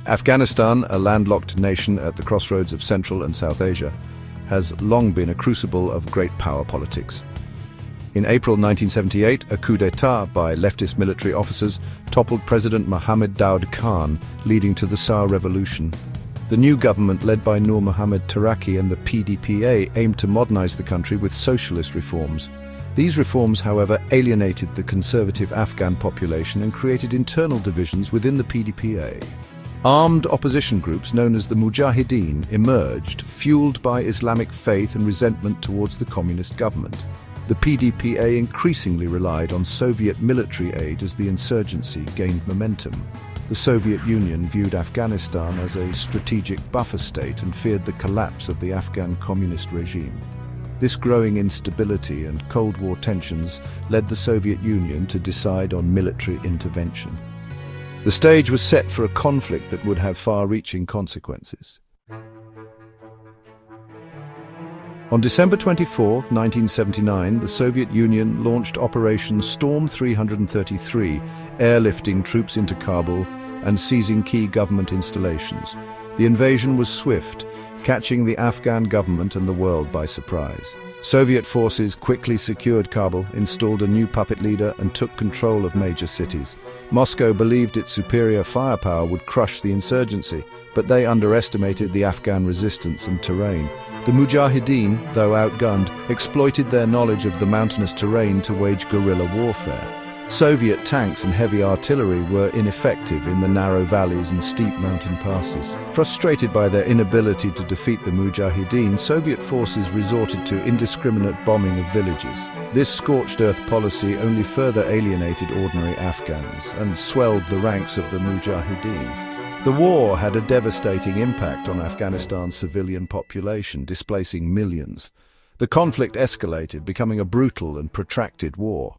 Afghanistan, a landlocked nation at the crossroads of Central and South Asia, has long been a crucible of great power politics. In April 1978, a coup d'etat by leftist military officers toppled President Mohammed Daoud Khan, leading to the SAR revolution. The new government, led by Nur Mohammad Taraki and the PDPA, aimed to modernize the country with socialist reforms. These reforms, however, alienated the conservative Afghan population and created internal divisions within the PDPA. Armed opposition groups known as the Mujahideen emerged, fueled by Islamic faith and resentment towards the communist government. The PDPA increasingly relied on Soviet military aid as the insurgency gained momentum. The Soviet Union viewed Afghanistan as a strategic buffer state and feared the collapse of the Afghan communist regime. This growing instability and Cold War tensions led the Soviet Union to decide on military intervention. The stage was set for a conflict that would have far-reaching consequences. On December 24, 1979, the Soviet Union launched Operation Storm 333, airlifting troops into Kabul and seizing key government installations. The invasion was swift, catching the Afghan government and the world by surprise. Soviet forces quickly secured Kabul, installed a new puppet leader, and took control of major cities. Moscow believed its superior firepower would crush the insurgency, but they underestimated the Afghan resistance and terrain. The Mujahideen, though outgunned, exploited their knowledge of the mountainous terrain to wage guerrilla warfare. Soviet tanks and heavy artillery were ineffective in the narrow valleys and steep mountain passes. Frustrated by their inability to defeat the Mujahideen, Soviet forces resorted to indiscriminate bombing of villages. This scorched earth policy only further alienated ordinary Afghans and swelled the ranks of the Mujahideen. The war had a devastating impact on Afghanistan's civilian population, displacing millions. The conflict escalated, becoming a brutal and protracted war.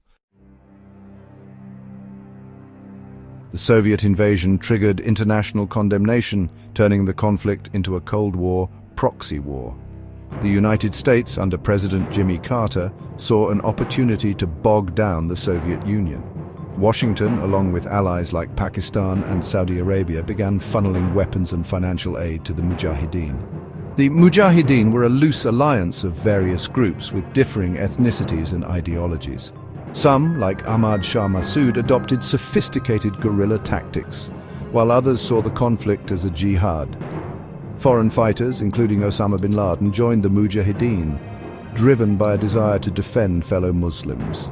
The Soviet invasion triggered international condemnation, turning the conflict into a Cold War proxy war. The United States, under President Jimmy Carter, saw an opportunity to bog down the Soviet Union. Washington, along with allies like Pakistan and Saudi Arabia, began funneling weapons and financial aid to the Mujahideen. The Mujahideen were a loose alliance of various groups with differing ethnicities and ideologies. Some, like Ahmad Shah Massoud, adopted sophisticated guerrilla tactics, while others saw the conflict as a jihad. Foreign fighters, including Osama bin Laden, joined the Mujahideen, driven by a desire to defend fellow Muslims.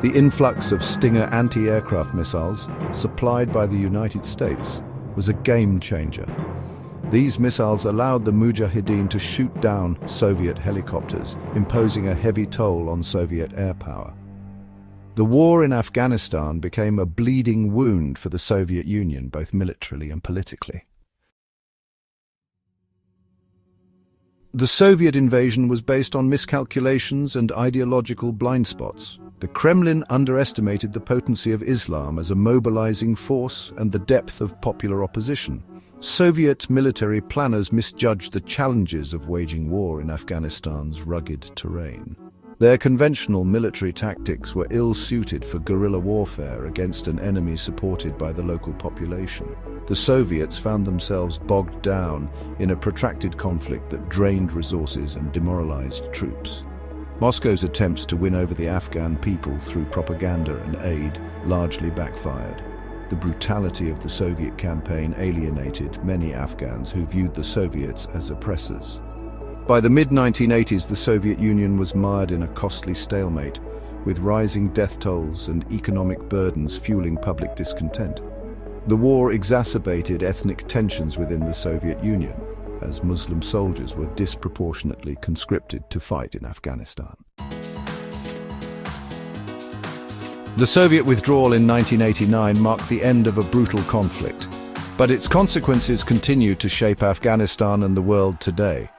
The influx of Stinger anti-aircraft missiles, supplied by the United States, was a game-changer. These missiles allowed the Mujahideen to shoot down Soviet helicopters, imposing a heavy toll on Soviet air power. The war in Afghanistan became a bleeding wound for the Soviet Union, both militarily and politically. The Soviet invasion was based on miscalculations and ideological blind spots. The Kremlin underestimated the potency of Islam as a mobilizing force and the depth of popular opposition. Soviet military planners misjudged the challenges of waging war in Afghanistan's rugged terrain. Their conventional military tactics were ill-suited for guerrilla warfare against an enemy supported by the local population. The Soviets found themselves bogged down in a protracted conflict that drained resources and demoralized troops. Moscow's attempts to win over the Afghan people through propaganda and aid largely backfired. The brutality of the Soviet campaign alienated many Afghans who viewed the Soviets as oppressors. By the mid-1980s, the Soviet Union was mired in a costly stalemate, with rising death tolls and economic burdens fueling public discontent. The war exacerbated ethnic tensions within the Soviet Union, as Muslim soldiers were disproportionately conscripted to fight in Afghanistan. The Soviet withdrawal in 1989 marked the end of a brutal conflict, but its consequences continue to shape Afghanistan and the world today.